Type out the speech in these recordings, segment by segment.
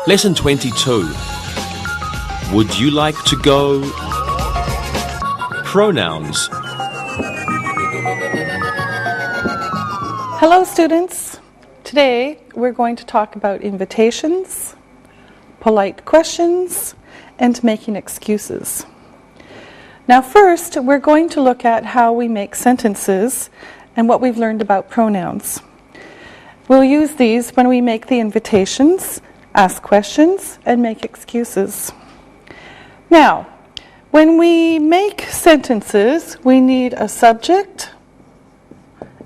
Lesson 22. Would you like to go? Pronouns. Hello students. Today we're going to talk about invitations, polite questions, and making excuses. Now first, we're going to look at how we make sentences and what we've learned about pronouns. We'll use these when we make the invitations, ask questions, and make excuses. Now, when we make sentences, we need a subject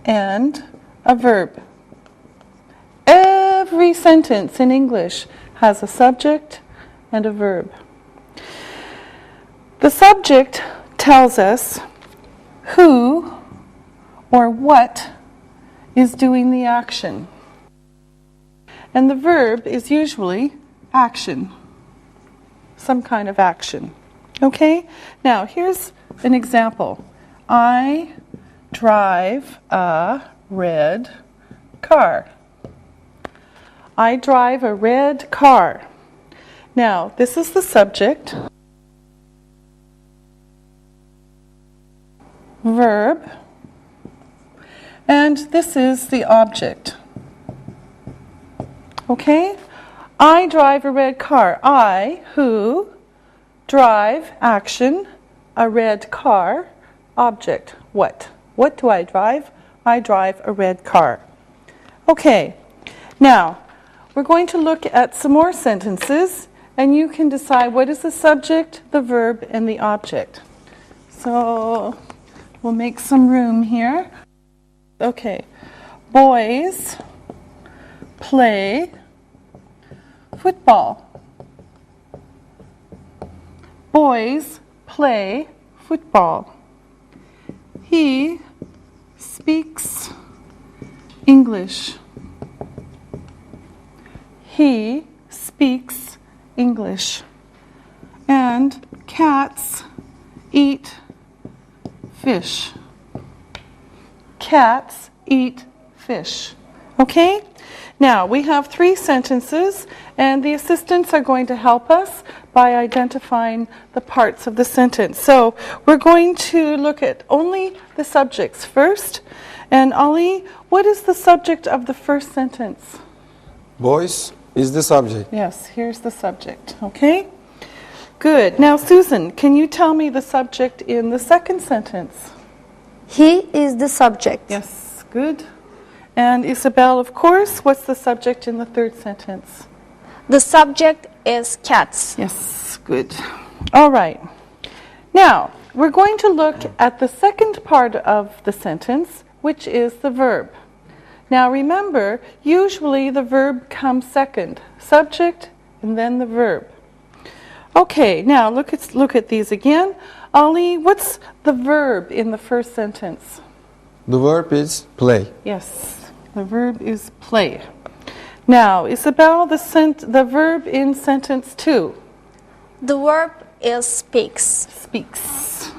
and a verb. Every sentence in English has a subject and a verb. The subject tells us who or what is doing the action. And the verb is usually action, some kind of action. Okay? Now, here's an example. I drive a red car. I drive a red car. Now, this is the subject. Verb. And this is the object. Okay? I drive a red car. I, who, drive, action, a red car, object, what? What do I drive? I drive a red car. Okay, now we're going to look at some more sentences and you can decide what is the subject, the verb, and the object. So we'll make some room here. Okay, boys play football. Boys play football. He speaks English. He speaks English. And cats eat fish. Cats eat fish. Okay? Now, we have 3 sentences, and the assistants are going to help us by identifying the parts of the sentence. So, we're going to look at only the subjects first. And Ali, what is the subject of the first sentence? Boys is the subject. Yes, here's the subject. Okay? Good. Now, Susan, can you tell me the subject in the second sentence? He is the subject. Yes, good. And Isabel, of course, what's the subject in the third sentence? The subject is cats. Yes, good. All right. Now, we're going to look at the second part of the sentence, which is the verb. Now, remember, usually the verb comes second. Subject and then the verb. Okay, now look at these again. Ali, what's the verb in the first sentence? The verb is play. Yes. The verb is play. Now, Isabel, the verb in sentence 2. The verb is speaks. Speaks.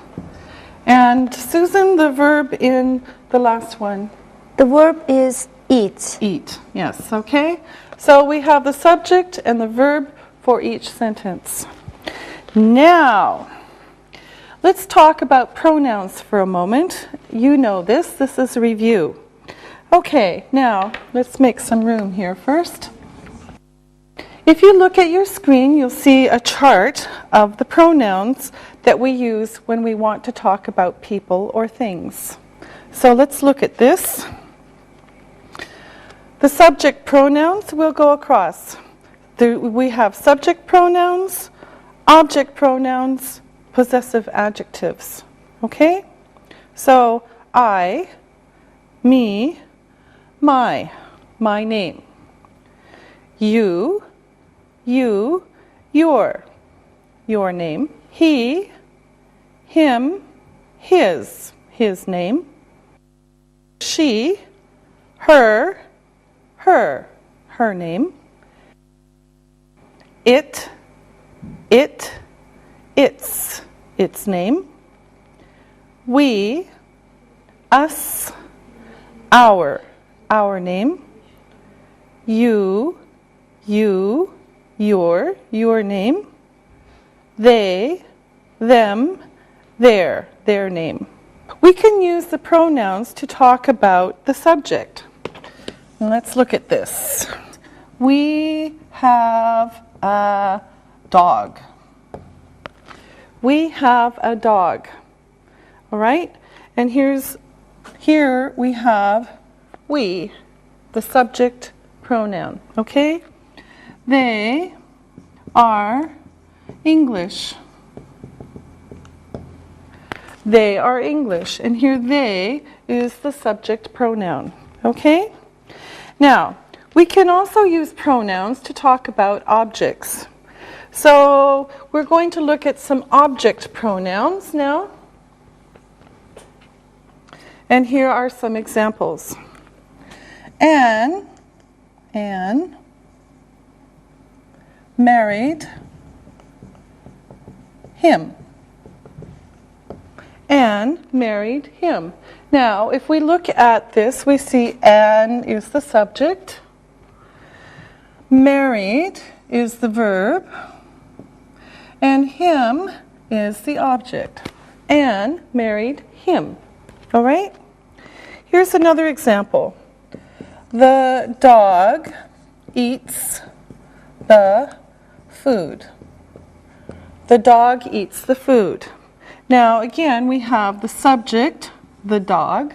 And Susan, the verb in the last one. The verb is eat. Eat. Yes, okay. So we have the subject and the verb for each sentence. Now, let's talk about pronouns for a moment. You know this. This is a review. Okay, now let's make some room here first. If you look at your screen, you'll see a chart of the pronouns that we use when we want to talk about people or things. So let's look at this. The subject pronouns will go across. We have subject pronouns, object pronouns, possessive adjectives. Okay? So I, me, my name. You, your name. He, him, his name. She, her name. Its name. We, us, our name. You, your name. They, them, their name. We can use the pronouns to talk about the subject. Let's look at this. We have a dog. We have a dog. All right? And here we have we, the subject pronoun. Okay? They are English. They are English. And here they is the subject pronoun. Okay? Now, we can also use pronouns to talk about objects. So we're going to look at some object pronouns now. And here are some examples. Anne married him. Anne married him. Now, if we look at this, we see Anne is the subject. Married is the verb. And him is the object. Anne married him. All right? Here's another example. The dog eats the food. The dog eats the food. Now, again, we have the subject, the dog.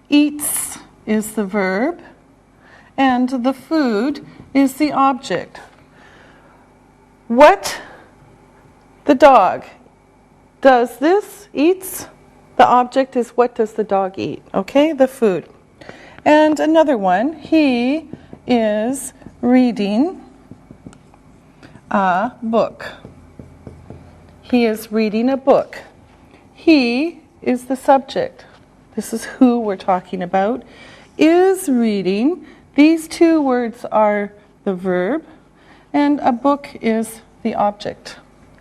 Eats is the verb. And the food is the object. What the dog does this, eats, the object is what does the dog eat, okay, the food. And another one, he is reading a book. He is reading a book. He is the subject. This is who we're talking about. Is reading, these two words are the verb, and a book is the object.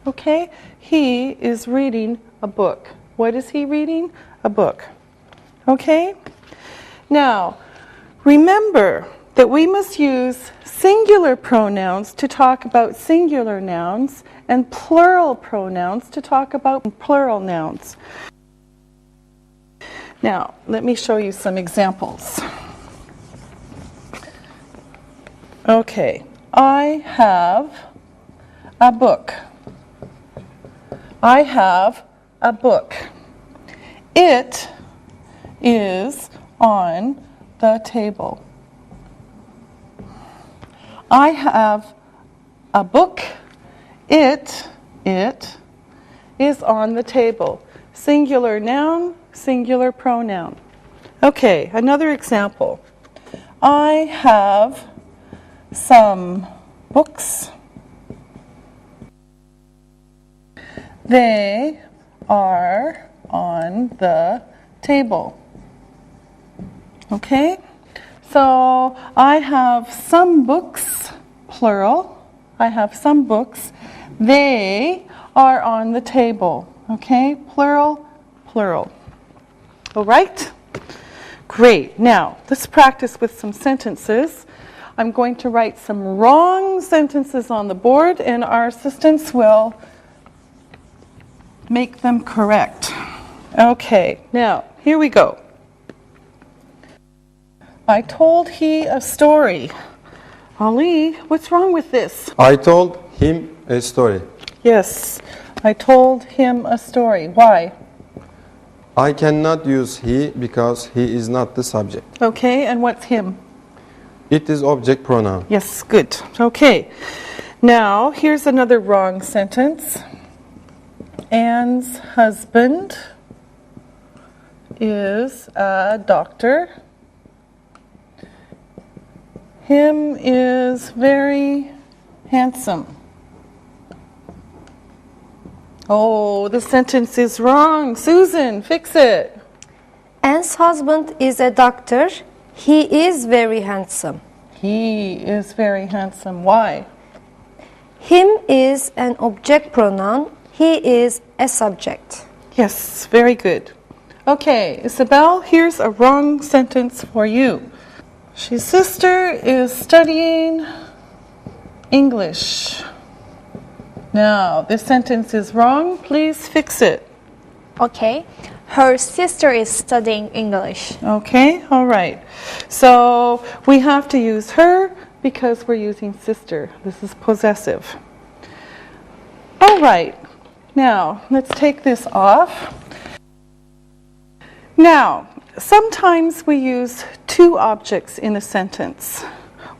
Okay? He is reading a book. What is he reading? A book. Okay? Now, remember that we must use singular pronouns to talk about singular nouns and plural pronouns to talk about plural nouns. Now, let me show you some examples. Okay, I have a book. I have a book. It is on the table. I have a book. It is on the table. Singular noun, singular pronoun. Okay, another example. I have some books. They are on the table. Okay? So I have some books, plural. I have some books. They are on the table. Okay? Plural, plural. All right? Great. Now, let's practice with some sentences. I'm going to write some wrong sentences on the board, and our assistants will make them correct. Okay, now, here we go. I told he a story. Ali, what's wrong with this? I told him a story. Yes, I told him a story. Why? I cannot use he because he is not the subject. Okay, and what's him? It is object pronoun. Yes, good. Okay, now here's another wrong sentence. Anne's husband is a doctor. Him is very handsome. Oh, the sentence is wrong. Susan, fix it. Anne's husband is a doctor. He is very handsome. He is very handsome. Why? Him is an object pronoun. He is a subject. Yes, very good. Okay, Isabel, here's a wrong sentence for you. His sister is studying English. Now, this sentence is wrong. Please fix it. Okay. Her sister is studying English. Okay, all right. So we have to use her because we're using sister. This is possessive. All right. Now, let's take this off. Now, sometimes we use two objects in a sentence.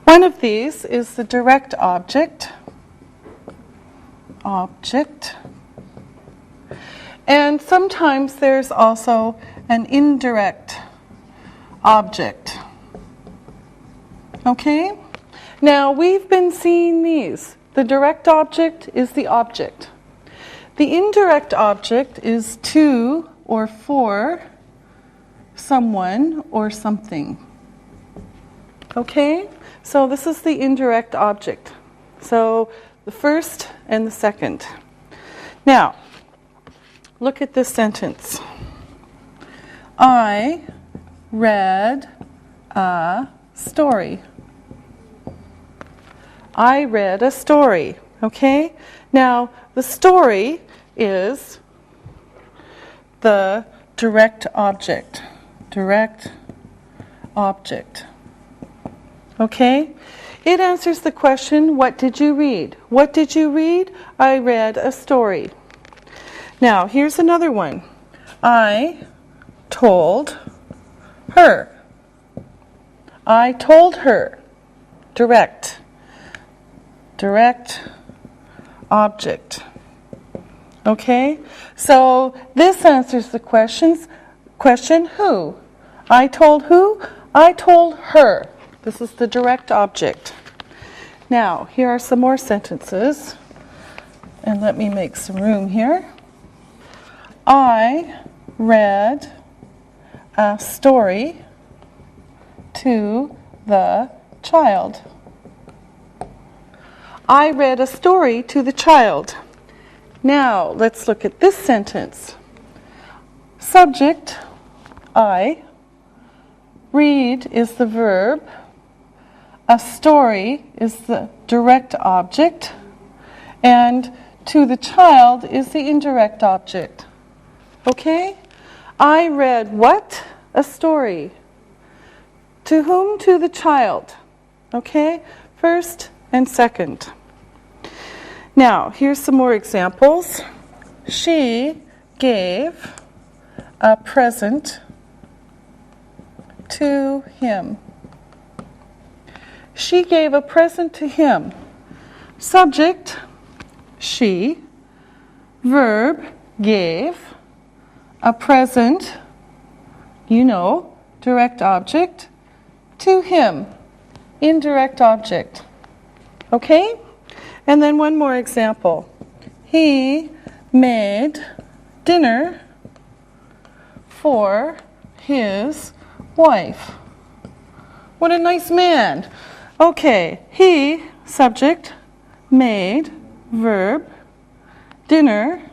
One of these is the direct object. And sometimes there's also an indirect object. Okay? Now, we've been seeing these. The direct object is the object. The indirect object is to or for someone or something. Okay? So this is the indirect object. So the first and the second. Now, look at this sentence. I read a story. I read a story. Okay? Now, the story is the direct object. Direct object. Okay? It answers the question, what did you read? What did you read? I read a story. Now, here's another one. I told her. I told her. Direct. Direct object. Okay? So this answers the question who? I told who? I told her. This is the direct object. Now, here are some more sentences. And let me make some room here. I read a story to the child. I read a story to the child. Now, let's look at this sentence. Subject, I. Read is the verb. A story is the direct object. And to the child is the indirect object. Okay? I read what? A story. To whom? To the child. Okay? First and second. Now, here's some more examples. She gave a present to him. She gave a present to him. Subject, she. Verb, gave. A present, you know, direct object. To him, indirect object. Okay? And then one more example. He made dinner for his wife. What a nice man. Okay, he, subject, made, verb, dinner,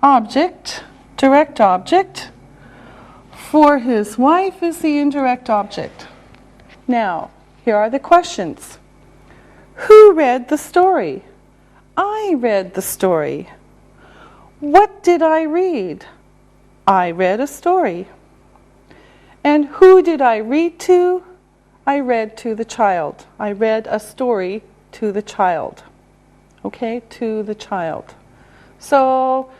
object, direct object. For his wife is the indirect object. Now, here are the questions. Who read the story? I read the story. What did I read? I read a story. And who did I read to? I read to the child. I read a story to the child. Okay, to the child. So,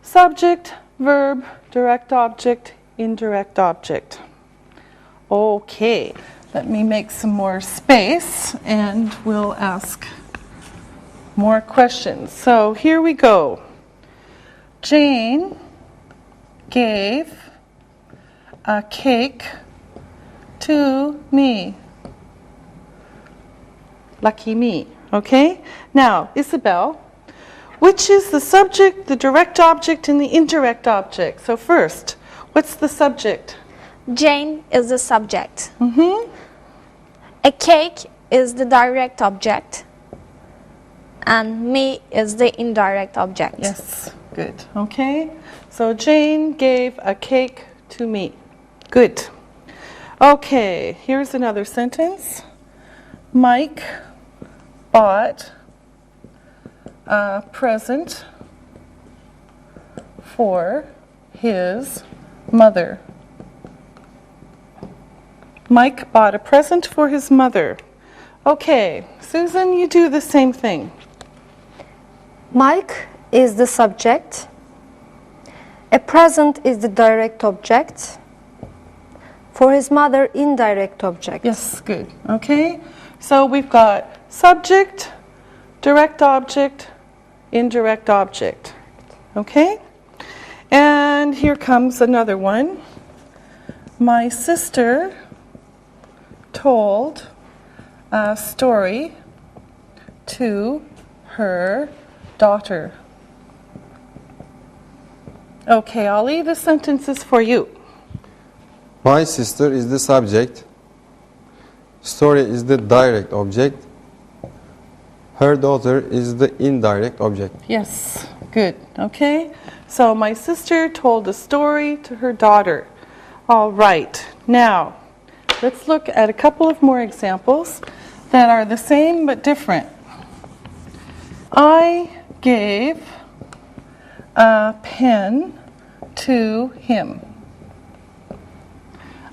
subject, verb, direct object, indirect object. Okay, let me make some more space and we'll ask more questions. So here we go. Jane gave a cake to me. Lucky me. Okay? Now, Isabel, which is the subject, the direct object, and the indirect object? So first, what's the subject? Jane is the subject. Mm-hmm. A cake is the direct object. And me is the indirect object. Yes, good. Okay? So Jane gave a cake to me. Good. Okay, here's another sentence. Mike bought a present for his mother. Mike bought a present for his mother. Okay, Susan, you do the same thing. Mike is the subject. A present is the direct object. For his mother, indirect object. Yes, good. Okay, so we've got subject, direct object, indirect object. Okay, and here comes another one. My sister told a story to her daughter. Okay, Ollie, the sentence is for you. My sister is the subject. Story is the direct object. Her daughter is the indirect object. Yes, good. Okay, so my sister told a story to her daughter. All right, now let's look at a couple of more examples that are the same but different. I gave a pen to him.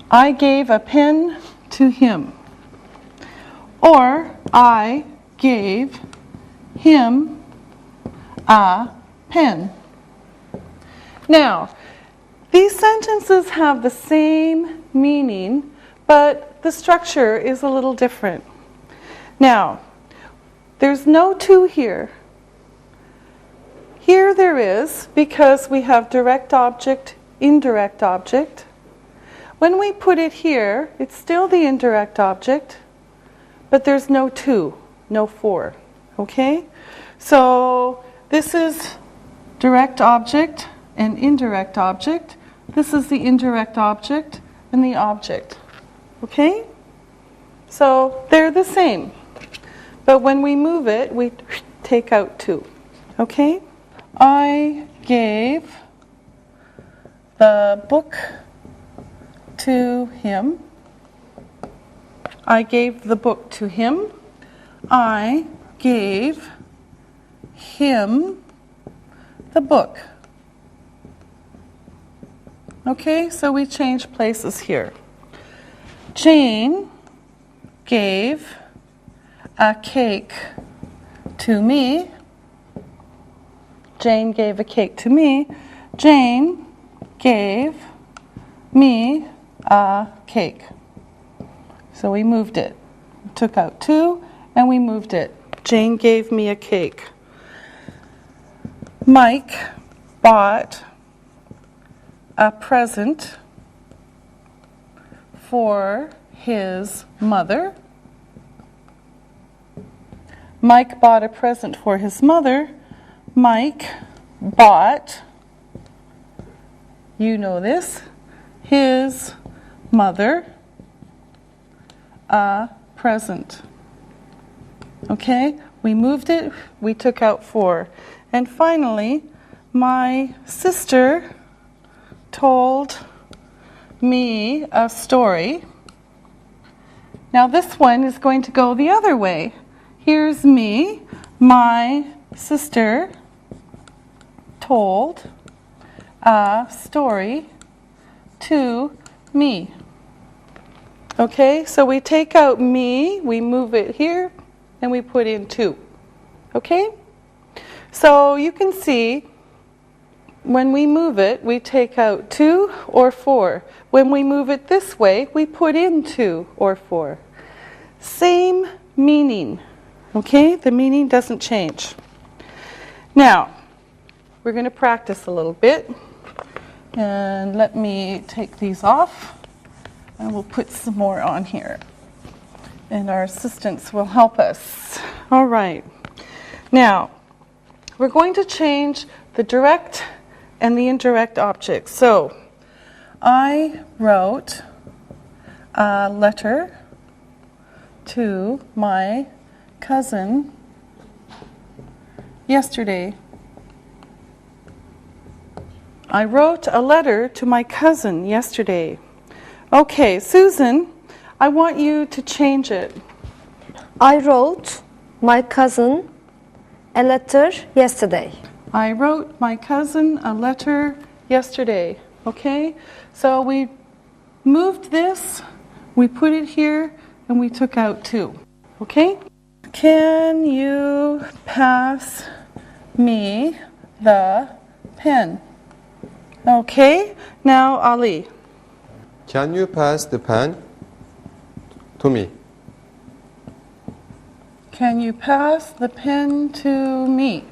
I gave a pen to him. Or I gave him a pen. Now, these sentences have the same meaning, but the structure is a little different. Now, there's no to here. Here there is because we have direct object, indirect object. When we put it here, it's still the indirect object, but there's no to, no for. Okay? So this is direct object and indirect object. This is the indirect object and the object. Okay? So they're the same. But when we move it, we take out to. Okay? I gave the book to him. I gave the book to him. I gave him the book. Okay, so we change places here. Jane gave a cake to me. Jane gave a cake to me. Jane gave me a cake. So we moved it. Took out to and we moved it. Jane gave me a cake. Mike bought a present for his mother. Mike bought a present for his mother. Mike bought, you know this, his mother a present. Okay, we moved it, we took out for. And finally, my sister told me a story. Now this one is going to go the other way. Here's me. My sister told a story to me. Okay, so we take out me, we move it here, and we put in to. Okay? So you can see when we move it, we take out to or for. When we move it this way, we put in to or for. Same meaning. Okay? The meaning doesn't change. Now, we're going to practice a little bit. And let me take these off. And we'll put some more on here. And our assistants will help us. All right. Now, we're going to change the direct and the indirect objects. So, I wrote a letter to my cousin yesterday. I wrote a letter to my cousin yesterday. Okay, Susan, I want you to change it. I wrote my cousin a letter yesterday. I wrote my cousin a letter yesterday. Okay? So we moved this, we put it here, and we took out 2. Okay? Can you pass me the pen? Okay? Now, Ali. Can you pass the pen to me? Can you pass the pen to me?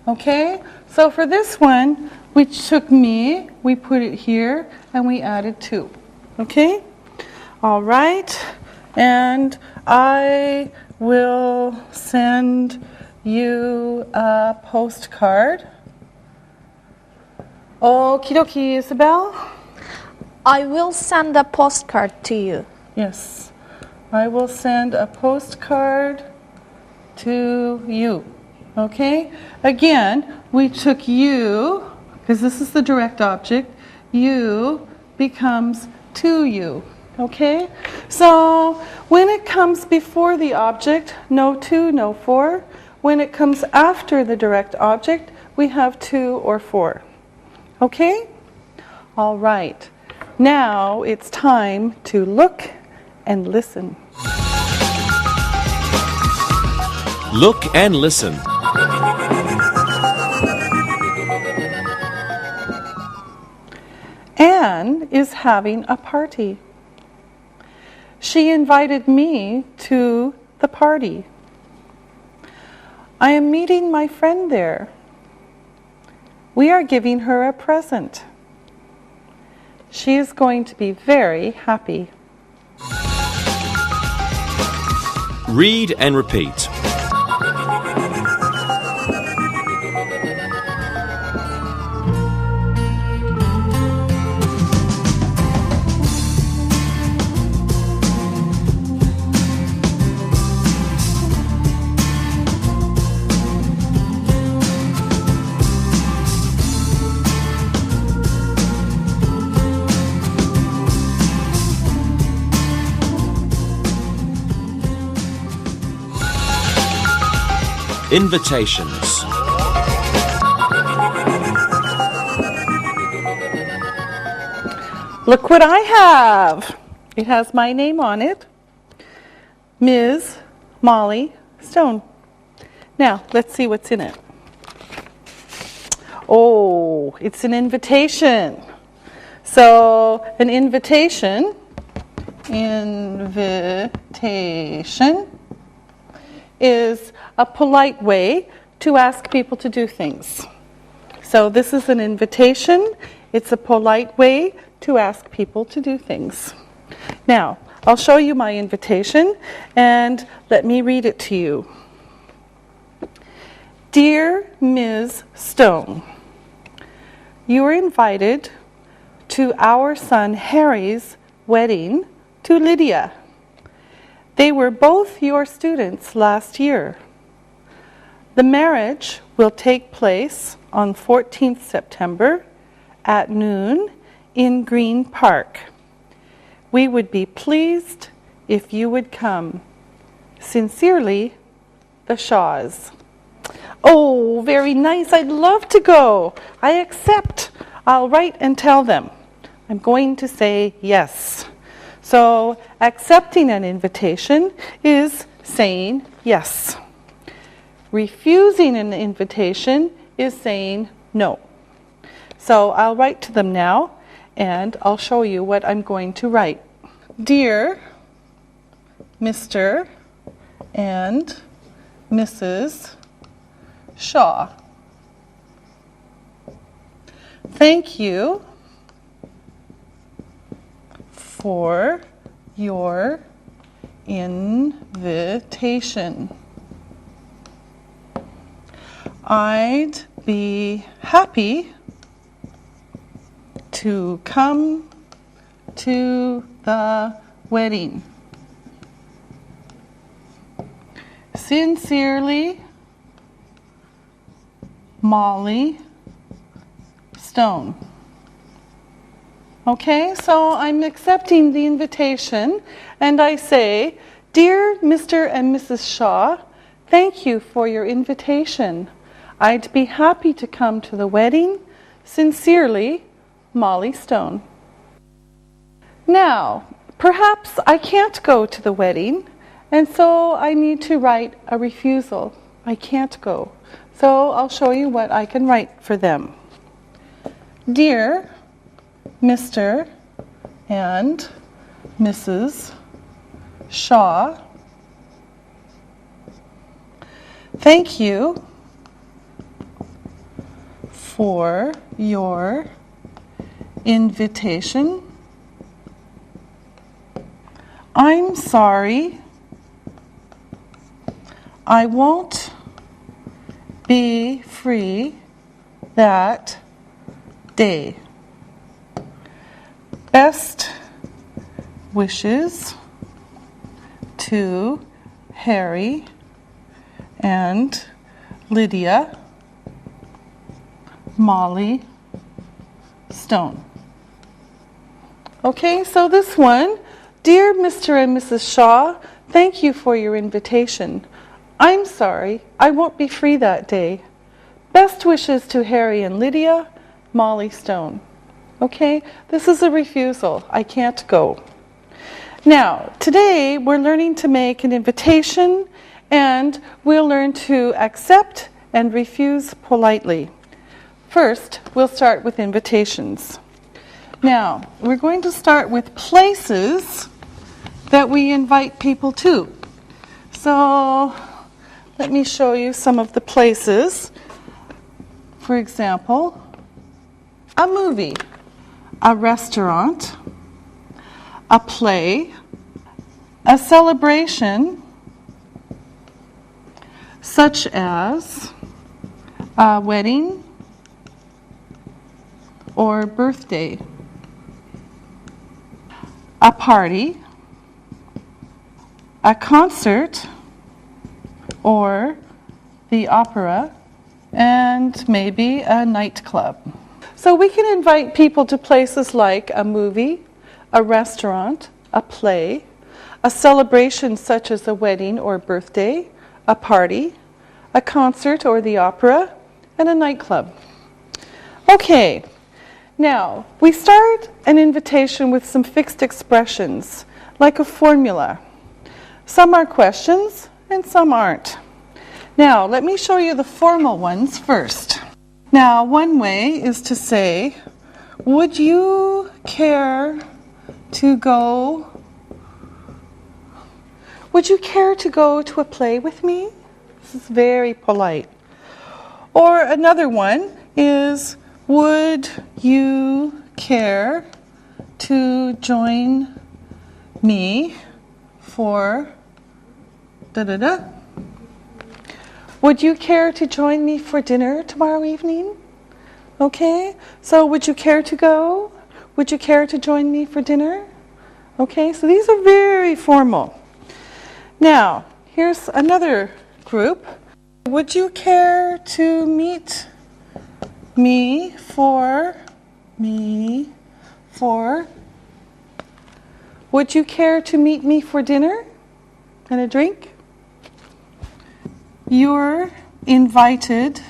Okay? So for this one, we took me, we put it here, and we added 2. Okay? All right. And I will send you a postcard. Okie dokie, Isabel. I will send a postcard to you. Yes. I will send a postcard to you. Okay? Again, we took you, because this is the direct object. You becomes to you. Okay? So when it comes before the object, no to, no for. When it comes after the direct object, we have to or for. Okay? All right. Now it's time to look and listen. Look and listen. Anne is having a party. She invited me to the party. I am meeting my friend there. We are giving her a present. She is going to be very happy. Read and repeat. Invitations. Look what I have. It has my name on it. Ms. Molly Stone. Now, let's see what's in it. Oh, it's an invitation. So, an invitation is a polite way to ask people to do things. So this is an invitation. It's a polite way to ask people to do things. Now, I'll show you my invitation and let me read it to you. Dear Ms. Stone, you are invited to our son Harry's wedding to Lydia. They were both your students last year. The marriage will take place on 14th September at noon in Green Park. We would be pleased if you would come. Sincerely, the Shaws. Oh, very nice. I'd love to go. I accept. I'll write and tell them. I'm going to say yes. So accepting an invitation is saying yes. Refusing an invitation is saying no. So I'll write to them now and I'll show you what I'm going to write. Dear Mr. and Mrs. Shaw, thank you for your invitation. I'd be happy to come to the wedding. Sincerely, Molly Stone. Okay, so I'm accepting the invitation and I say, Dear Mr. and Mrs. Shaw, Thank you for your invitation. I'd be happy to come to the wedding. Sincerely, Molly Stone. Now, perhaps I can't go to the wedding, and so I need to write a refusal. I can't go. So I'll show you what I can write for them. Dear Mr. and Mrs. Shaw, thank you for your invitation. I'm sorry, I won't be free that day. Best wishes to Harry and Lydia, Molly Stone. Okay, so this one, dear Mr. and Mrs. Shaw, thank you for your invitation. I'm sorry, I won't be free that day. Best wishes to Harry and Lydia, Molly Stone. Okay, this is a refusal. I can't go. Now, today we're learning to make an invitation, and we'll learn to accept and refuse politely. First, we'll start with invitations. Now, we're going to start with places that we invite people to. So, let me show you some of the places. For example, a movie, a restaurant, a play, a celebration, such as a wedding or birthday, a party, a concert, or the opera, and maybe a nightclub. So we can invite people to places like a movie, a restaurant, a play, a celebration such as a wedding or birthday, a party, a concert or the opera, and a nightclub. Okay, now we start an invitation with some fixed expressions, like a formula. Some are questions and some aren't. Now, let me show you the formal ones first. Now, one way is to say, would you care to go? Would you care to go to a play with me? This is very polite. Or another one is, would you care to join me for da-da-da? Would you care to join me for dinner tomorrow evening? Okay, so would you care to go? Would you care to join me for dinner? Okay, so these are very formal. Now, here's another group. Would you care to meet me for? Would you care to meet me for dinner and a drink? You're invited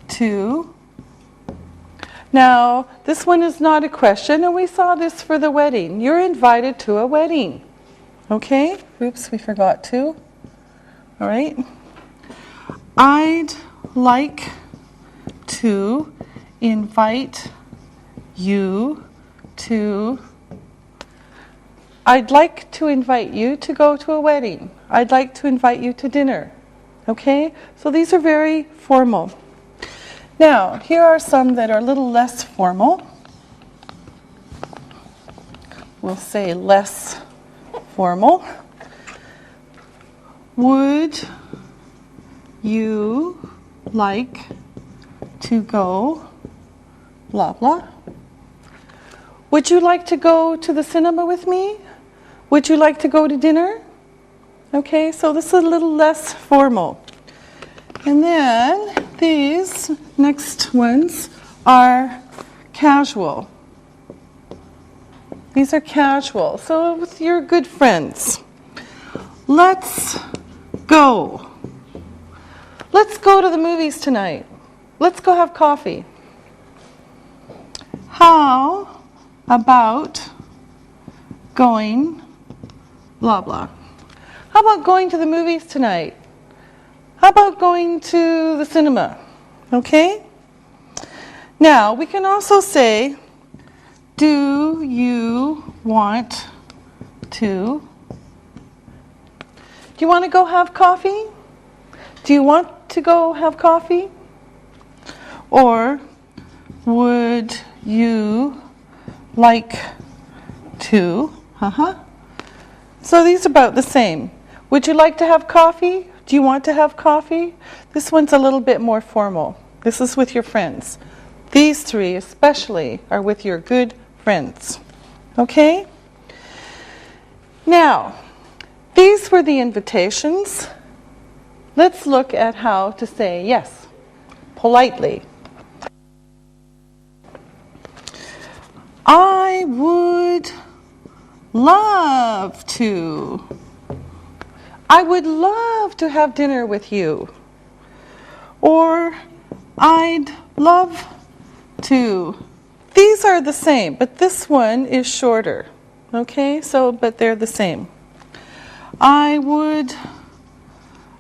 to. Now, this one is not a question, and we saw this for the wedding. You're invited to a wedding. Okay? Oops, we forgot to. All right. I'd like to invite you to. I'd like to invite you to go to a wedding. I'd like to invite you to dinner. Okay? So these are very formal. Now, here are some that are a little less formal. We'll say less formal. Would you like to go blah blah? Would you like to go to the cinema with me? Would you like to go to dinner? Okay, so this is a little less formal. And then these next ones are casual. These are casual, so with your good friends. Let's go. Let's go to the movies tonight. Let's go have coffee. How about going blah blah? How about going to the movies tonight? How about going to the cinema? Okay? Now, we can also say, do you want to? Do you want to go have coffee? Do you want to go have coffee? Or would you like to? So these are about the same. Would you like to have coffee? Do you want to have coffee? This one's a little bit more formal. This is with your friends. These three especially are with your good friends. Okay? Now, these were the invitations. Let's look at how to say yes, politely. I would love to. I would love to have dinner with you. Or I'd love to. These are the same, but this one is shorter. Okay, so, but they're the same. I would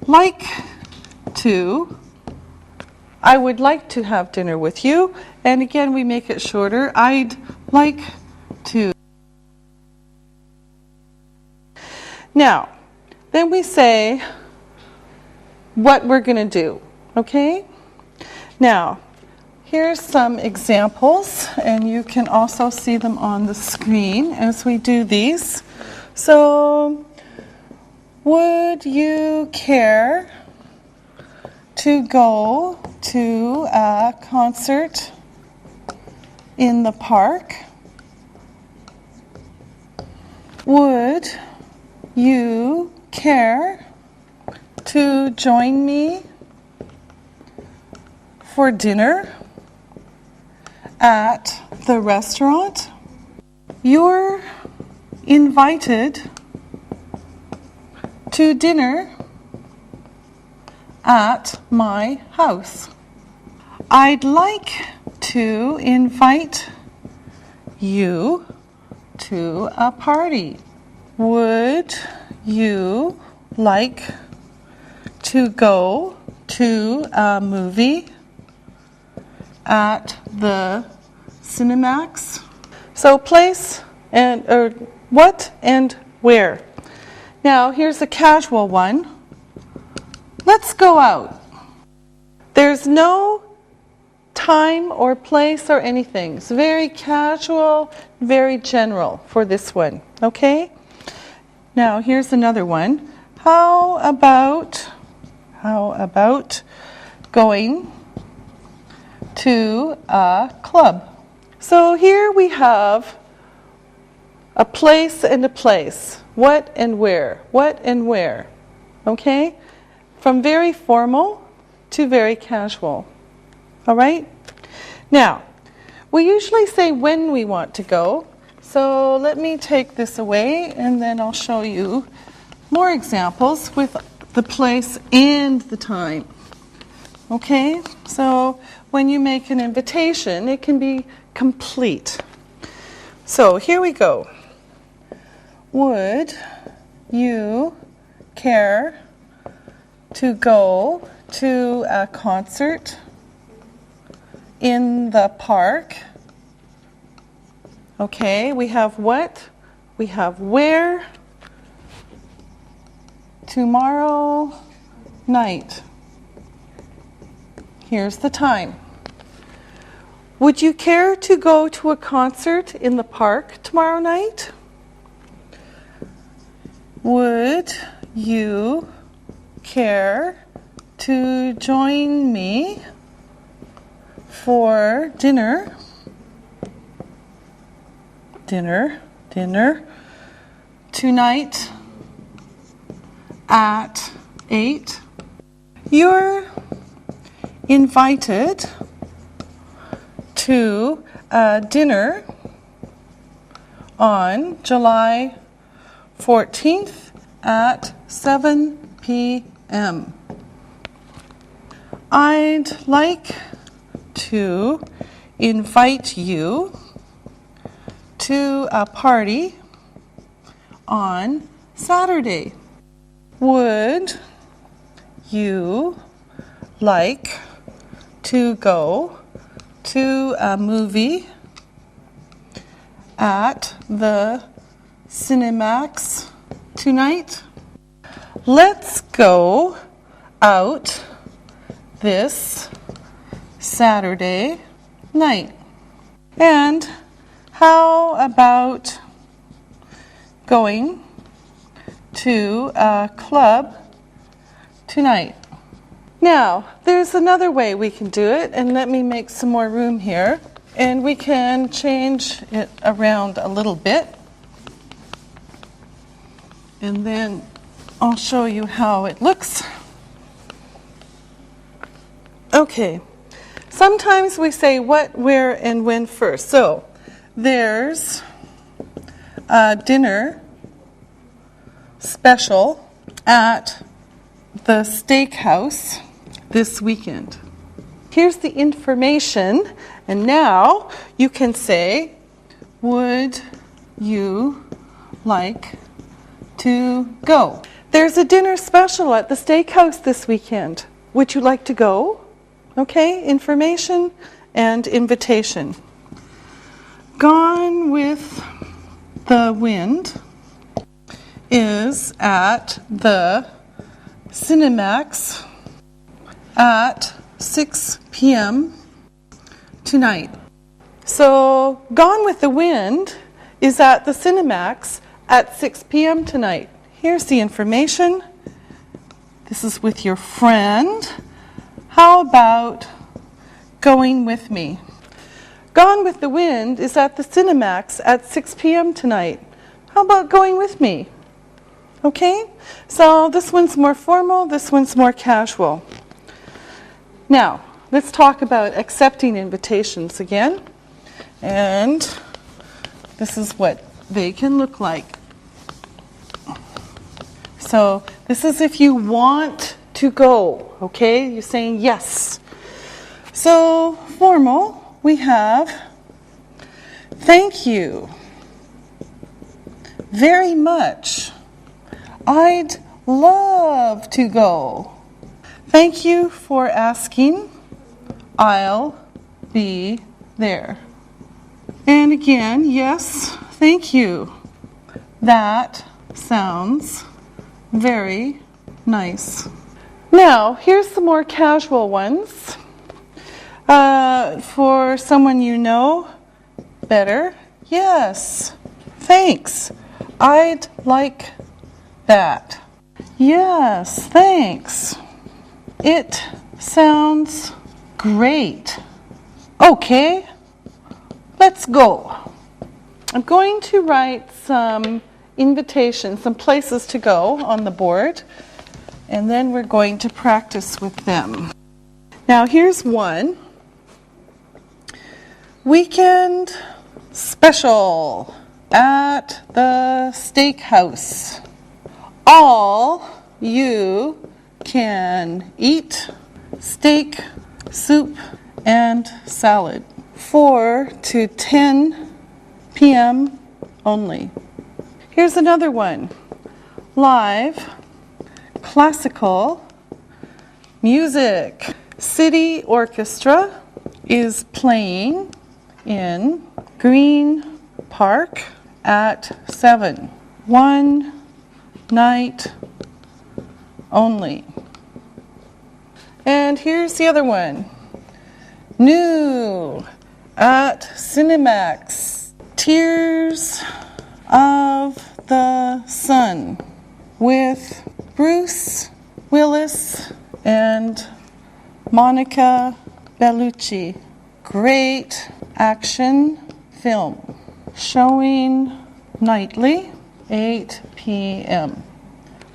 like to. I would like to have dinner with you. And again, we make it shorter. I'd like to. Now, then we say what we're going to do. Okay? Now, here's some examples, and you can also see them on the screen as we do these. So, would you care to go to a concert in the park? Would you care to join me for dinner at the restaurant? You're invited to dinner at my house. I'd like to invite you to a party. Would you like to go to a movie at the Cinemax? So place and or what and where. Now here's a casual one. Let's go out. There's no time or place or anything. It's very casual, very general for this one. Okay? Now here's another one. How about going to a club? So here we have a place and a place. What and where? What and where? Okay? From very formal to very casual. All right? Now, we usually say when we want to go. So let me take this away and then I'll show you more examples with the place and the time. Okay? So when you make an invitation, it can be complete. So here we go. Would you care to go to a concert in the park? Okay, we have what? We have where? Tomorrow night. Here's the time. Would you care to go to a concert in the park tomorrow night? Would you care to join me for dinner tonight at 8? You're invited to a dinner on July 14th at 7 p.m. I'd like to invite you to a party on Saturday. Would you like to go to a movie at the Cinemax tonight? Let's go out this Saturday night. And how about going to a club tonight? Now, there's another way we can do it, and let me make some more room here. And we can change it around a little bit. And then I'll show you how it looks. Okay, sometimes we say what, where, and when first. So, there's a dinner special at the steakhouse this weekend. Here's the information, and now you can say, would you like to go? There's a dinner special at the steakhouse this weekend. Would you like to go? Okay, information and invitation. Gone with the Wind is at the Cinemax at 6 p.m. tonight. So, Gone with the Wind is at the Cinemax at 6 p.m. tonight. Here's the information. This is with your friend. How about going with me? Gone with the Wind is at the Cinemax at 6 p.m. tonight. How about going with me? Okay, so this one's more formal, this one's more casual. Now, let's talk about accepting invitations again. And this is what they can look like. So, this is if you want to go, okay? You're saying yes. So, formal, we have, thank you very much. I'd love to go. Thank you for asking. I'll be there. And again, yes, thank you. That sounds very nice. Now, here's some more casual ones. For someone you know better, yes, thanks. I'd like that. Yes, thanks. It sounds great. Okay, let's go. I'm going to write some invitations, some places to go on the board, and then we're going to practice with them. Now, here's one. Weekend special at the steakhouse. All you can eat steak, soup, and salad. 4 to 10 p.m. only. Here's another one. Live classical music. City Orchestra is playing in Green Park at 7. One night only. And here's the other one. New at Cinemax. Tears of the Sun with Bruce Willis and Monica Bellucci. Great action film. Showing nightly, 8 p.m.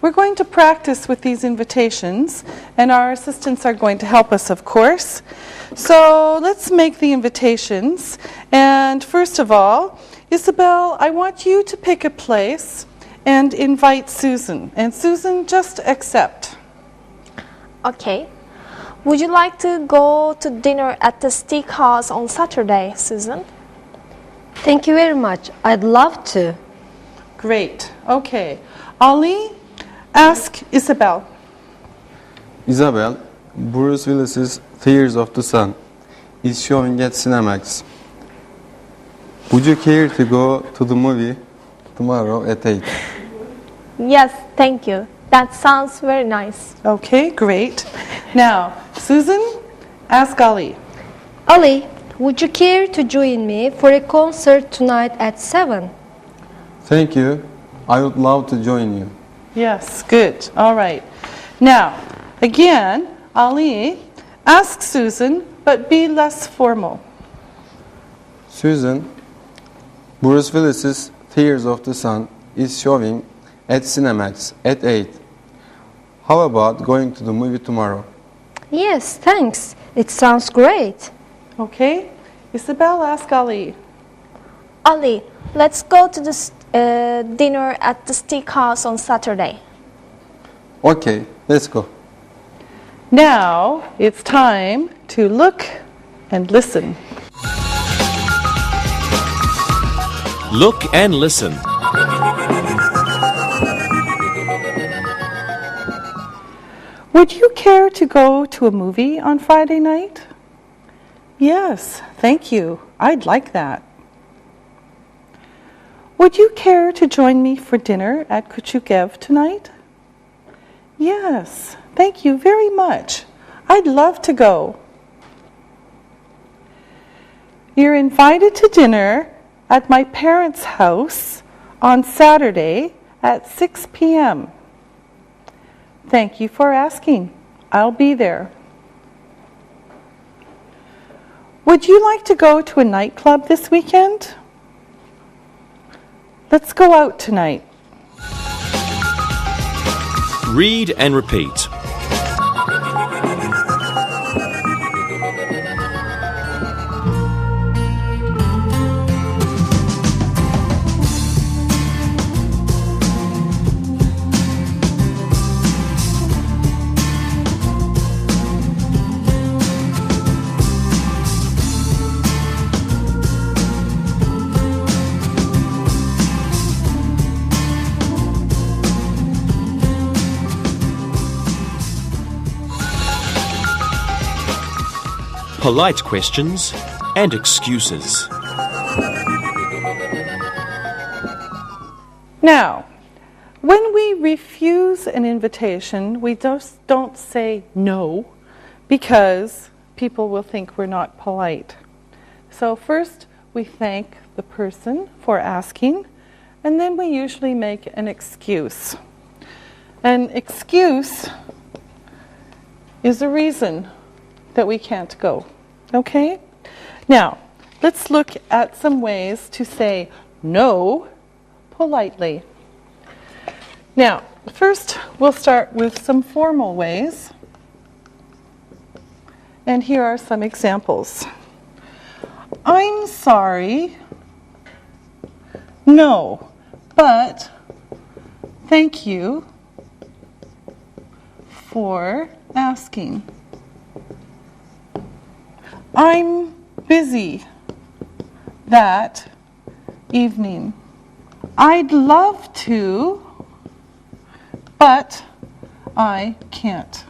We're going to practice with these invitations, and our assistants are going to help us, of course. So let's make the invitations. And first of all, Isabel, I want you to pick a place and invite Susan. And Susan, just accept. Okay. Would you like to go to dinner at the steakhouse on Saturday, Susan? Thank you very much. I'd love to. Great. Okay. Ali, ask Isabel. Isabel, Bruce Willis's Tears of the Sun is showing at Cinemax. Would you care to go to the movie tomorrow at 8? Yes, thank you. That sounds very nice. Okay, great. Now, Susan, ask Ali. Ali, would you care to join me for a concert tonight at 7? Thank you. I would love to join you. Yes, good. All right. Now, again, Ali, ask Susan, but be less formal. Susan, Bruce Willis's Tears of the Sun is showing at Cinemax at 8. How about going to the movie tomorrow? Yes, thanks. It sounds great. Okay. Isabel, ask Ali. Ali, let's go to the dinner at the steakhouse on Saturday. Okay, let's go. Now, it's time to look and listen. Look and listen. Would you care to go to a movie on Friday night? Yes, thank you. I'd like that. Would you care to join me for dinner at Kuchukev tonight? Yes, thank you very much. I'd love to go. You're invited to dinner at my parents' house on Saturday at 6 p.m. Thank you for asking. I'll be there. Would you like to go to a nightclub this weekend? Let's go out tonight. Read and repeat. Polite questions and excuses. Now, when we refuse an invitation, we just don't say no because people will think we're not polite. So first, we thank the person for asking, and then we usually make an excuse. An excuse is a reason that we can't go. Okay? Now, let's look at some ways to say no politely. Now, first we'll start with some formal ways. And here are some examples. I'm sorry. No, but thank you for asking. I'm busy that evening. I'd love to, but I can't.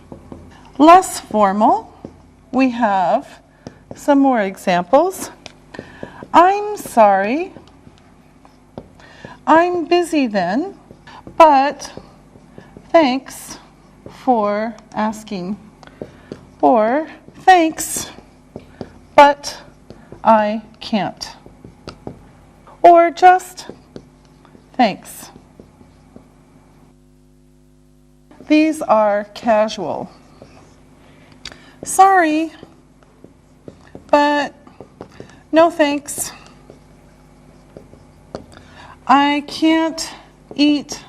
Less formal, we have some more examples. I'm sorry. I'm busy then, but thanks for asking. Or thanks, but I can't. Or just thanks. These are casual. Sorry, but no thanks. I can't eat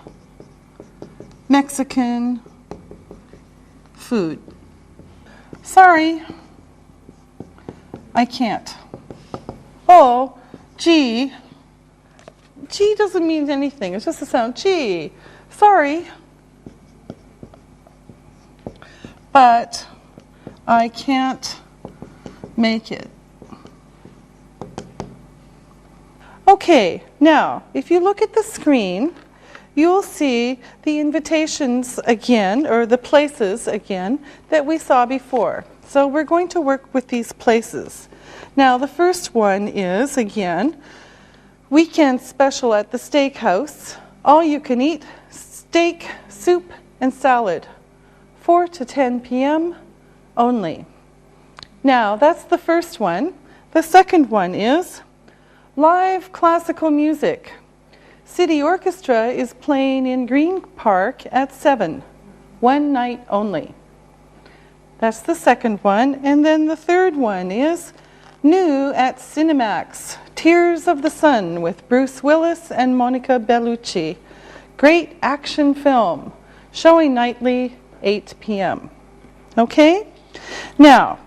Mexican food. Sorry, I can't. Oh, gee. Gee doesn't mean anything. It's just a sound. Gee. Sorry. But I can't make it. Okay, now, if you look at the screen, you'll see the invitations again, or the places again, that we saw before. So we're going to work with these places. Now, the first one is, again, weekend special at the steakhouse. All you can eat, steak, soup, and salad. 4 to 10 p.m. only. Now, that's the first one. The second one is live classical music. City Orchestra is playing in Green Park at 7. One night only. That's the second one. And then the third one is new at Cinemax. Tears of the Sun with Bruce Willis and Monica Bellucci. Great action film. Showing nightly, 8 p.m. Okay? Now,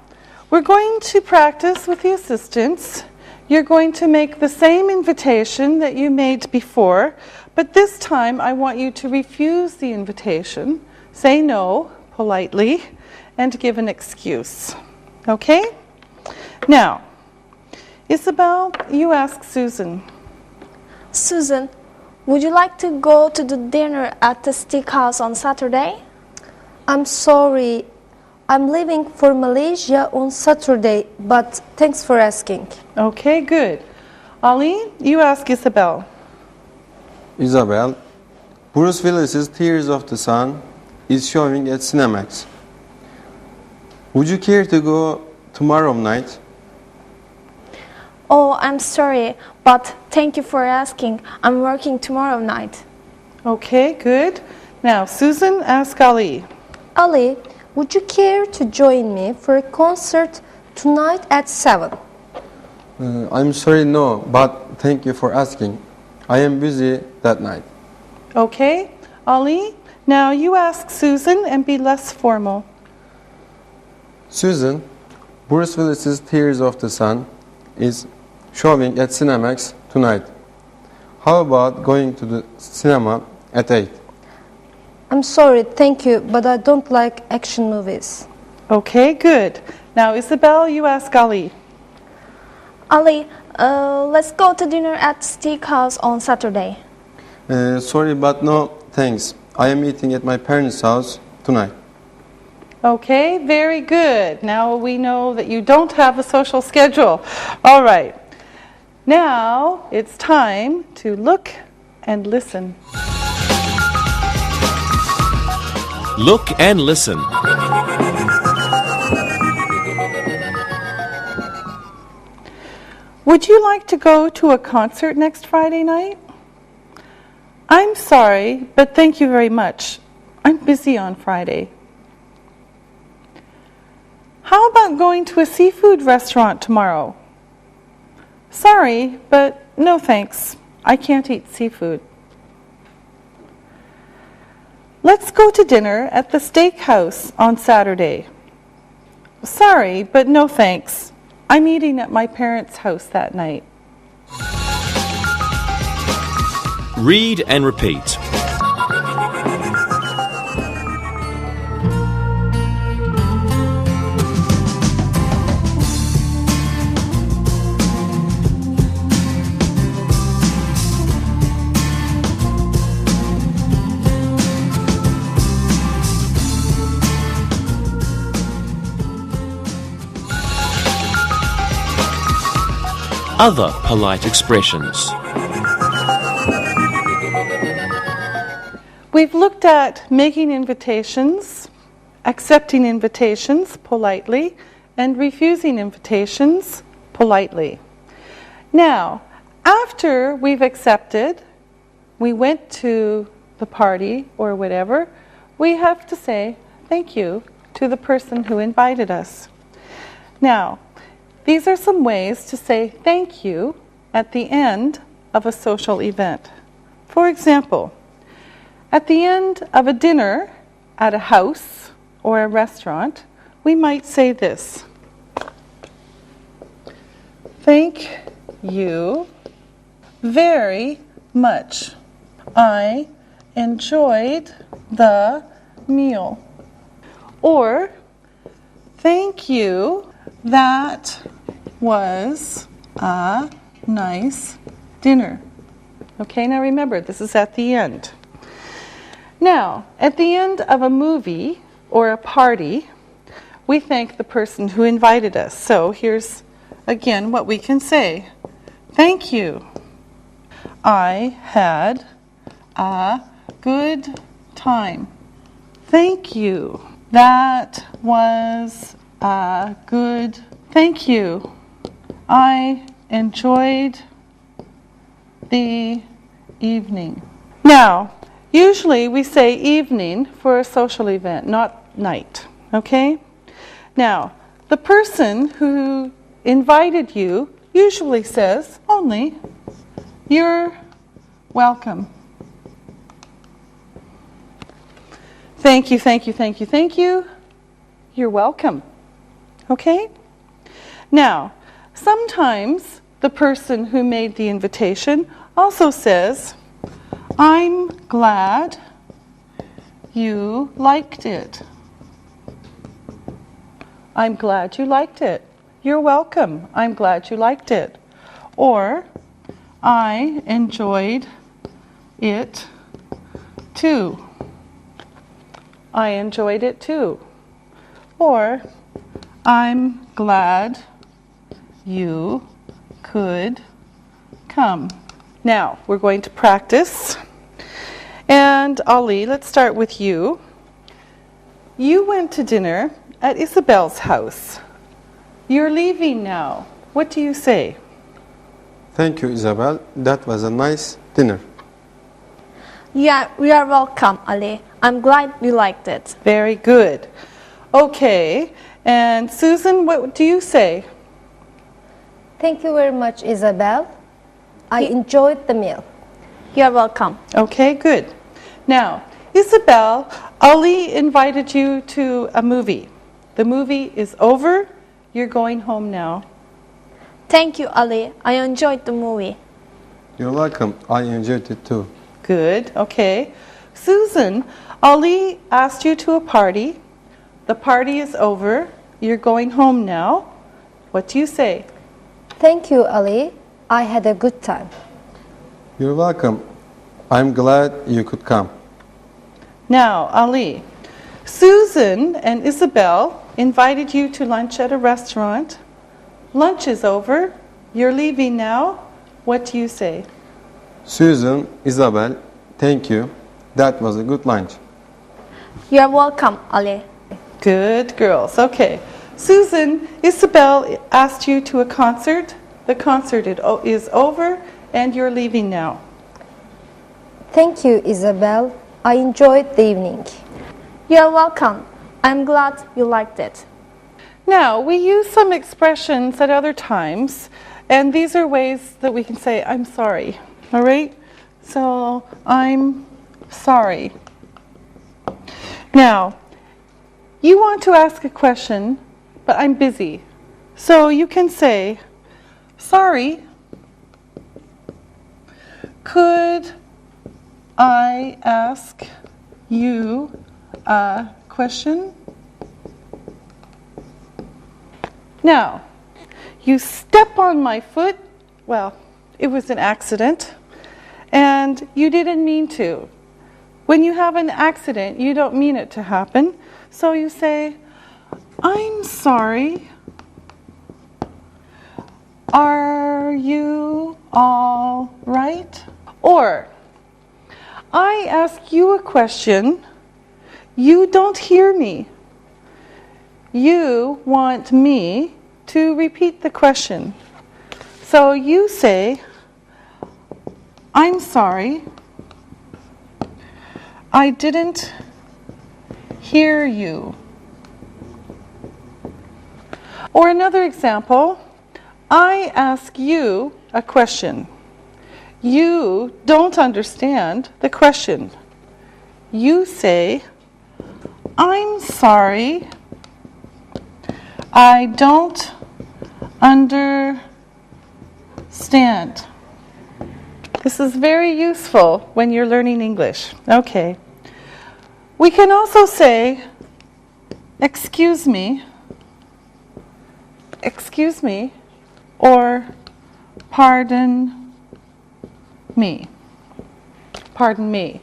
we're going to practice with the assistants. You're going to make the same invitation that you made before, but this time I want you to refuse the invitation, say no politely, and give an excuse. Okay? Now, Isabel, you ask Susan. Susan, would you like to go to the dinner at the steakhouse on Saturday? I'm sorry, I'm leaving for Malaysia on Saturday, but thanks for asking. Okay, good. Ali, you ask Isabel. Isabel, Bruce Willis's Tears of the Sun is showing at Cinemax. Would you care to go tomorrow night? Oh, I'm sorry, but thank you for asking. I'm working tomorrow night. Okay, good. Now, Susan, ask Ali. Ali, would you care to join me for a concert tonight at 7? I'm sorry, no, but thank you for asking. I am busy that night. Okay, Ali, now you ask Susan and be less formal. Susan, Bruce Willis's Tears of the Sun is showing at Cinemax tonight. How about going to the cinema at 8? I'm sorry, thank you, but I don't like action movies. Okay, good. Now, Isabel, you ask Ali. Ali, let's go to dinner at steakhouse on Saturday. Sorry, but no, thanks. I am eating at my parents' house tonight. Okay, very good. Now we know that you don't have a social schedule. All right. Now it's time to look and listen. Look and listen. Would you like to go to a concert next Friday night? I'm sorry, but thank you very much. I'm busy on Friday. How about going to a seafood restaurant tomorrow? Sorry, but no thanks. I can't eat seafood. Let's go to dinner at the steakhouse on Saturday. Sorry, but no thanks. I'm eating at my parents' house that night. Read and repeat. Other polite expressions. We've looked at making invitations, accepting invitations politely, and refusing invitations politely. Now, after we've accepted, we went to the party or whatever, we have to say thank you to the person who invited us. Now, these are some ways to say thank you at the end of a social event. For example, at the end of a dinner at a house or a restaurant, we might say this. Thank you very much. I enjoyed the meal. Or, Thank you. That was a nice dinner. Okay, now remember, this is at the end. Now, at the end of a movie or a party, we thank the person who invited us. So here's again what we can say. Thank you. I had a good time. Thank you. That was a good. Thank you. I enjoyed the evening. Now, usually we say evening for a social event, not night. Okay? Now, the person who invited you usually says only, "You're welcome." Thank you, thank you, thank you, thank you. You're welcome. Okay? Now, sometimes the person who made the invitation also says, "I'm glad you liked it." I'm glad you liked it. You're welcome. I'm glad you liked it. Or, I enjoyed it too. I enjoyed it too. Or, I'm glad you could come. Now, we're going to practice. And Ali, let's start with you. You went to dinner at Isabel's house. You're leaving now. What do you say? Thank you, Isabel. That was a nice dinner. Yeah, you are welcome, Ali. I'm glad you liked it. Very good. Okay. And Susan, what do you say? Thank you very much, Isabel. I enjoyed the meal. You're welcome. Okay, good. Now, Isabel, Ali invited you to a movie. The movie is over. You're going home now. Thank you, Ali. I enjoyed the movie. You're welcome. I enjoyed it too. Good, okay. Susan, Ali asked you to a party. The party is over. You're going home now. What do you say? Thank you, Ali. I had a good time. You're welcome. I'm glad you could come. Now, Ali, Susan and Isabel invited you to lunch at a restaurant. Lunch is over. You're leaving now. What do you say? Susan, Isabel, thank you. That was a good lunch. You're welcome, Ali. Good girls. Okay. Susan, Isabel asked you to a concert. The concert is over and you're leaving now. Thank you, Isabel. I enjoyed the evening. You're welcome. I'm glad you liked it. Now, we use some expressions at other times, and these are ways that we can say, I'm sorry. All right? So, I'm sorry. Now, you want to ask a question, but I'm busy. So you can say, sorry, could I ask you a question? Now, you step on my foot. Well, it was an accident, and you didn't mean to. When you have an accident, you don't mean it to happen. So you say, I'm sorry. Are you all right? Or, I ask you a question. You don't hear me. You want me to repeat the question. So you say, I'm sorry. I didn't hear you. Or another example, I ask you a question. You don't understand the question. You say, I'm sorry. I don't understand. This is very useful when you're learning English. Okay. We can also say, excuse me. excuse me, or pardon me. Pardon me.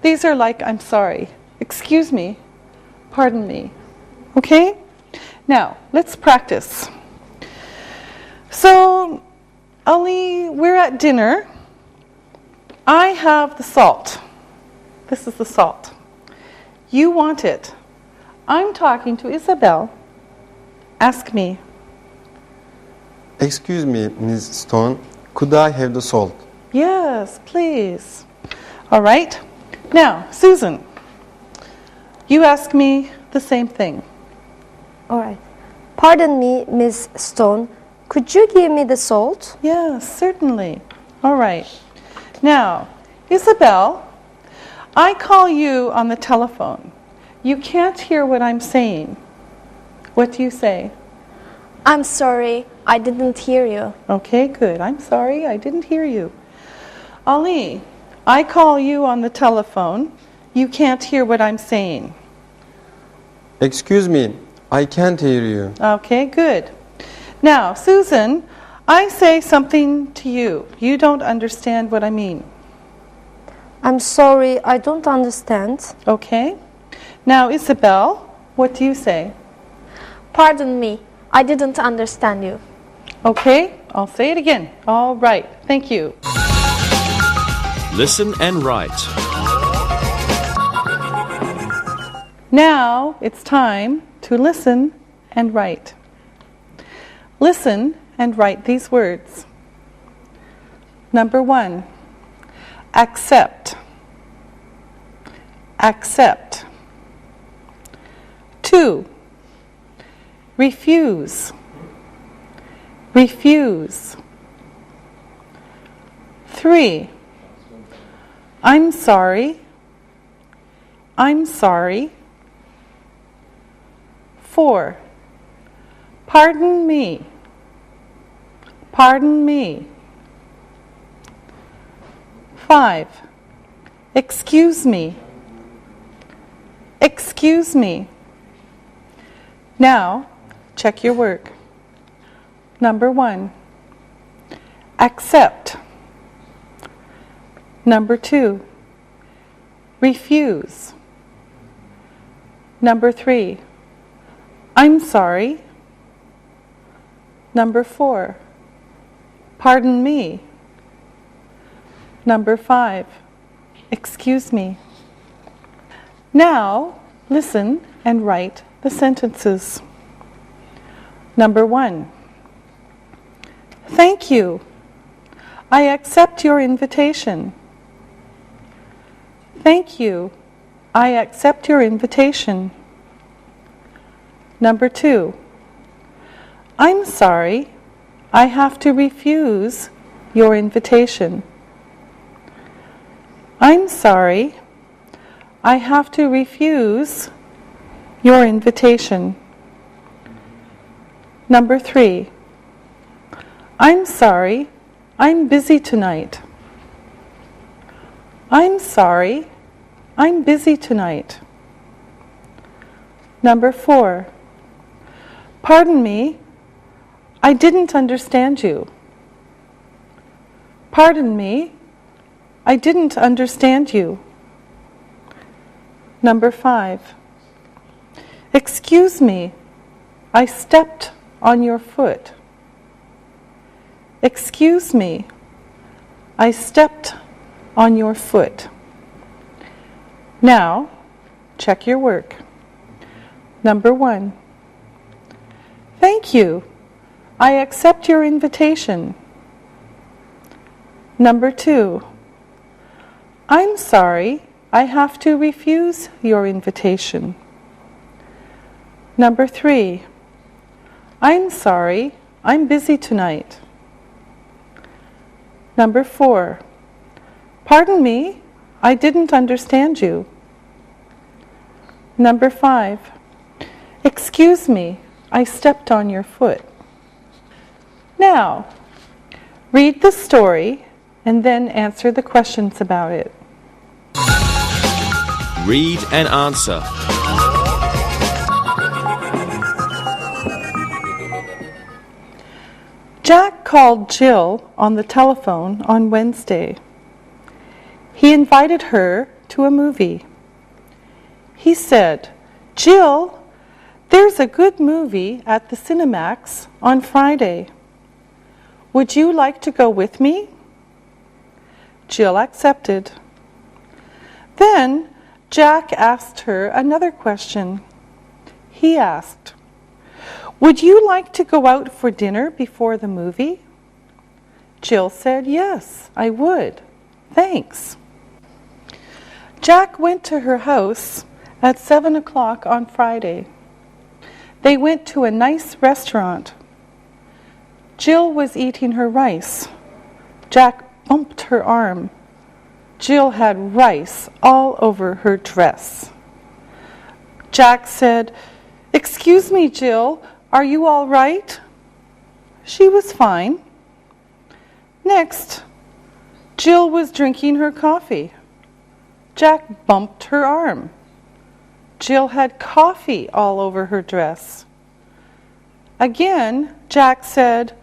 These are like, I'm sorry. Excuse me. Pardon me. Okay? Now, let's practice. So, Ali, we're at dinner. I have the salt. This is the salt. You want it. I'm talking to Isabel. Ask me. Excuse me, Ms. Stone, could I have the salt? Yes, please. All right. Now, Susan, you ask me the same thing. All right. Pardon me, Miss Stone. Could you give me the salt? Yes, certainly. All right. Now, Isabel, I call you on the telephone. You can't hear what I'm saying. What do you say? I'm sorry, I didn't hear you. Okay, good. I'm sorry, I didn't hear you. Ali, I call you on the telephone. You can't hear what I'm saying. Excuse me, I can't hear you. Okay, good. Now, Susan, I say something to you. You don't understand what I mean. I'm sorry, I don't understand. Okay. Now, Isabel, what do you say? Pardon me, I didn't understand you. Okay, I'll say it again. All right, thank you. Listen and write. Now it's time to listen and write. Listen and write these words. Number 1, accept. Accept. 2, refuse. Refuse. 3, I'm sorry. I'm sorry. 4, pardon me. Pardon me. 5, excuse me. Excuse me. Now, check your work. Number 1, accept. Number 2, refuse. Number 3, I'm sorry. Number 4, pardon me. Number 5, excuse me. Now, listen and write the sentences. Number 1, thank you. I accept your invitation. Thank you. I accept your invitation. Number 2, I'm sorry. I have to refuse your invitation. I'm sorry. I have to refuse your invitation. Number 3, I'm sorry. I'm busy tonight. I'm sorry. I'm busy tonight. Number 4, pardon me. I didn't understand you. Pardon me. I didn't understand you. Number 5, excuse me. I stepped on your foot. Excuse me. I stepped on your foot. Now, check your work. Number 1, thank you. I accept your invitation. Number 2, I'm sorry. I have to refuse your invitation. Number 3, I'm sorry. I'm busy tonight. Number 4, pardon me. I didn't understand you. Number 5, excuse me. I stepped on your foot. Now, read the story and then answer the questions about it. Read and answer. Jack called Jill on the telephone on Wednesday. He invited her to a movie. He said, "Jill, there's a good movie at the Cinemax on Friday. Would you like to go with me?" Jill accepted. Then Jack asked her another question. He asked, "Would you like to go out for dinner before the movie?" Jill said, "Yes, I would. Thanks." Jack went to her house at 7 o'clock on Friday. They went to a nice restaurant. Jill was eating her rice. Jack bumped her arm. Jill had rice all over her dress. Jack said, "Excuse me, Jill, are you all right?" She was fine. Next, Jill was drinking her coffee. Jack bumped her arm. Jill had coffee all over her dress. Again, Jack said,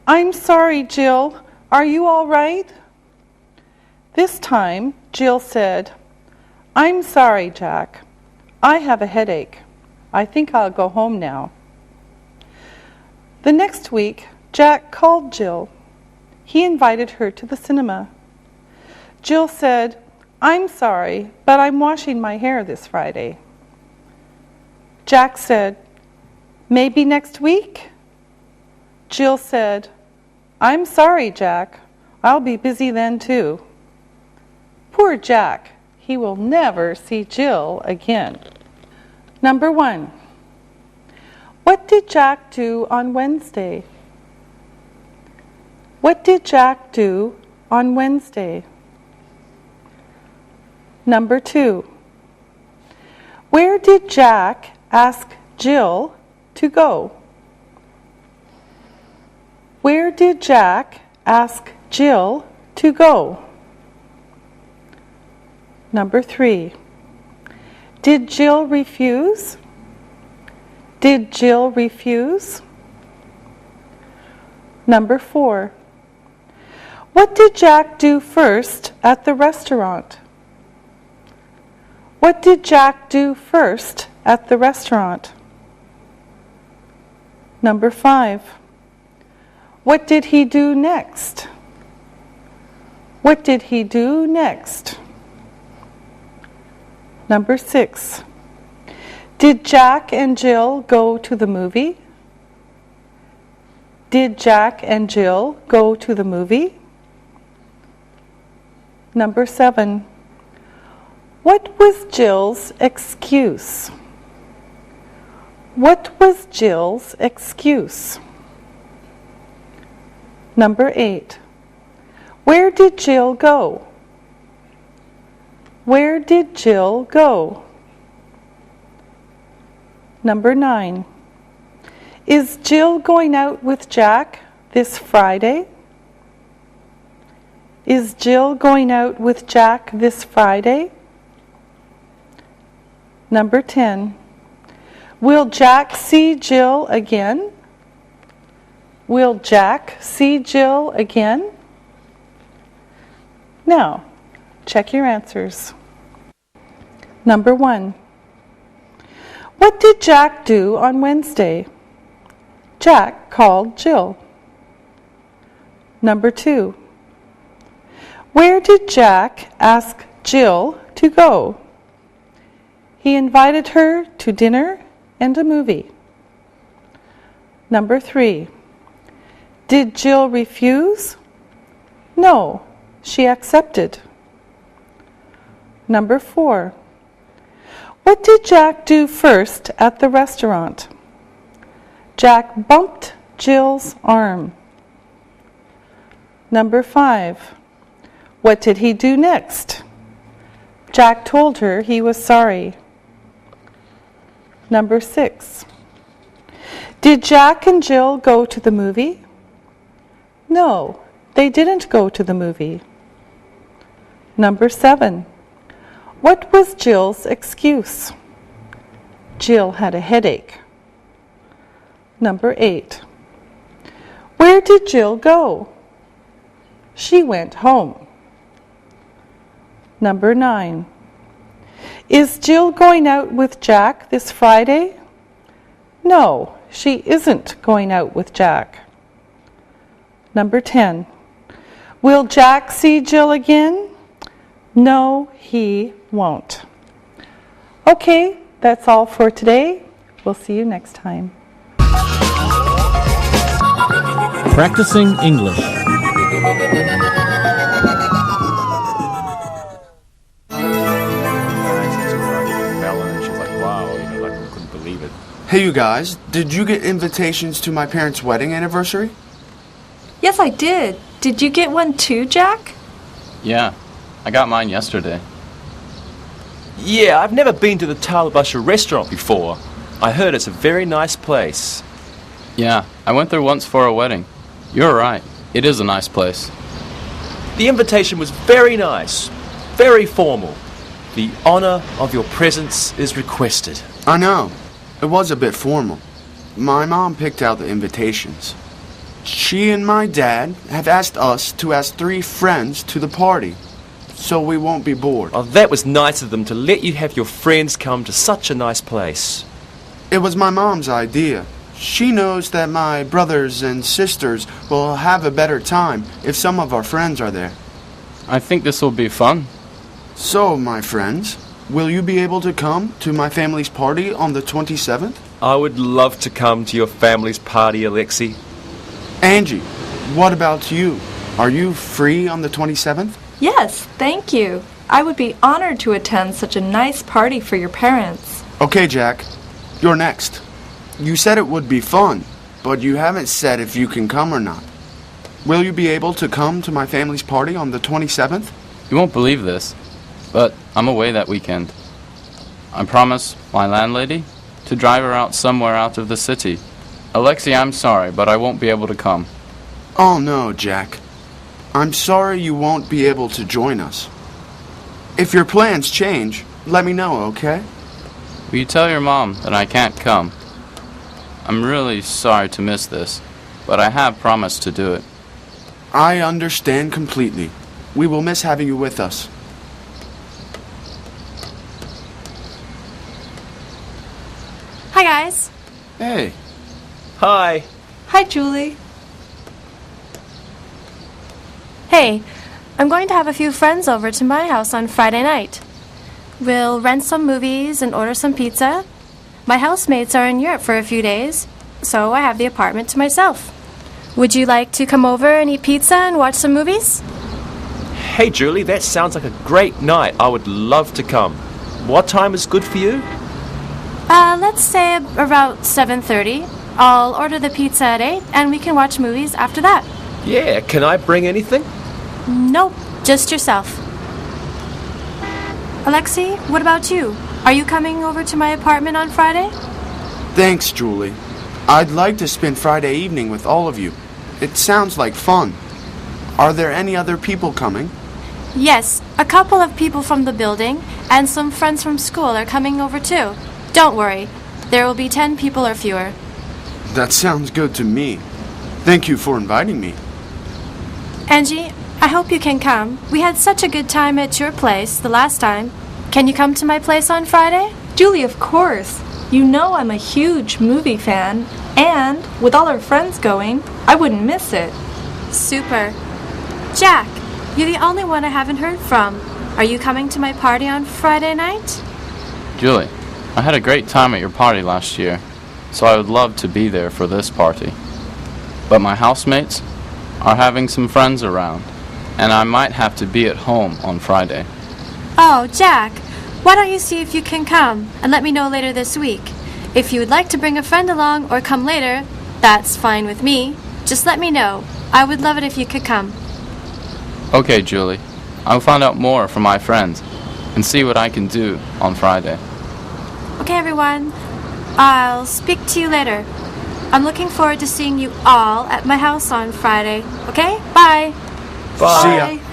"I'm sorry, Jill, are you all right?" This time, Jill said, "I'm sorry, Jack. I have a headache. I think I'll go home now." The next week, Jack called Jill. He invited her to the cinema. Jill said, "I'm sorry, but I'm washing my hair this Friday." Jack said, "Maybe next week?" Jill said, "I'm sorry, Jack. I'll be busy then too." Poor Jack. He will never see Jill again. Number 1. What did Jack do on Wednesday? What did Jack do on Wednesday? Number 2. Where did Jack ask Jill to go? Where did Jack ask Jill to go? Number 3. Did Jill refuse? Did Jill refuse? Number 4. What did Jack do first at the restaurant? What did Jack do first at the restaurant? Number 5. What did he do next? What did he do next? Number 6. Did Jack and Jill go to the movie? Did Jack and Jill go to the movie? Number 7. What was Jill's excuse? What was Jill's excuse? Number 8. Where did Jill go? Where did Jill go? Number 9. Is Jill going out with Jack this Friday? Is Jill going out with Jack this Friday? Number 10. Will Jack see Jill again? Will Jack see Jill again? Now, check your answers. Number 1. What did Jack do on Wednesday? Jack called Jill. Number 2. Where did Jack ask Jill to go? He invited her to dinner and a movie. Number 3. Did Jill refuse? No, she accepted. Number 4. What did Jack do first at the restaurant? Jack bumped Jill's arm. Number 5. What did he do next? Jack told her he was sorry. Number 6. Did Jack and Jill go to the movie? No, they didn't go to the movie. Number 7. What was Jill's excuse? Jill had a headache. Number 8. Where did Jill go? She went home. Number 9. Is Jill going out with Jack this Friday? No, she isn't going out with Jack. Number 10. Will Jack see Jill again? No, he won't. Okay, that's all for today. We'll see you next time. Practicing English. Hey you guys, did you get invitations to my parents' wedding anniversary? Yes, I did. Did you get one too, Jack? Yeah, I got mine yesterday. Yeah, I've never been to the Talabasha restaurant before. I heard it's a very nice place. Yeah, I went there once for a wedding. You're right, it is a nice place. The invitation was very nice, very formal. The honor of your presence is requested. I know. It was a bit formal. My mom picked out the invitations. She and my dad have asked us to ask 3 friends to the party, so we won't be bored. Oh, that was nice of them to let you have your friends come to such a nice place. It was my mom's idea. She knows that my brothers and sisters will have a better time if some of our friends are there. I think this will be fun. So, my friends, will you be able to come to my family's party on the 27th? I would love to come to your family's party, Alexi. Angie, what about you? Are you free on the 27th? Yes, thank you. I would be honored to attend such a nice party for your parents. Okay, Jack, you're next. You said it would be fun, but you haven't said if you can come or not. Will you be able to come to my family's party on the 27th? You won't believe this, but I'm away that weekend. I promised my landlady to drive her out somewhere out of the city. Alexi, I'm sorry, but I won't be able to come. Oh no, Jack. I'm sorry you won't be able to join us. If your plans change, let me know, okay? Will you tell your mom that I can't come? I'm really sorry to miss this, but I have promised to do it. I understand completely. We will miss having you with us. Hi, guys. Hey. Hi. Hi, Julie. Hey, I'm going to have a few friends over to my house on Friday night. We'll rent some movies and order some pizza. My housemates are in Europe for a few days, so I have the apartment to myself. Would you like to come over and eat pizza and watch some movies? Hey, Julie, that sounds like a great night. I would love to come. What time is good for you? Let's say about 7:30. I'll order the pizza at 8, and we can watch movies after that. Yeah, can I bring anything? Nope, just yourself. Alexi, what about you? Are you coming over to my apartment on Friday? Thanks, Julie. I'd like to spend Friday evening with all of you. It sounds like fun. Are there any other people coming? Yes, a couple of people from the building and some friends from school are coming over too. Don't worry, there will be 10 people or fewer. That sounds good to me. Thank you for inviting me. Angie, I hope you can come. We had such a good time at your place the last time. Can you come to my place on Friday? Julie, of course. You know I'm a huge movie fan, and with all our friends going, I wouldn't miss it. Super. Jack, you're the only one I haven't heard from. Are you coming to my party on Friday night? Julie, I had a great time at your party last year, so I would love to be there for this party. But my housemates are having some friends around, and I might have to be at home on Friday. Oh, Jack, why don't you see if you can come and let me know later this week. If you would like to bring a friend along or come later, that's fine with me. Just let me know. I would love it if you could come. Okay, Julie. I'll find out more from my friends and see what I can do on Friday. Okay, everyone. I'll speak to you later. I'm looking forward to seeing you all at my house on Friday. Okay? Bye. Bye. See ya.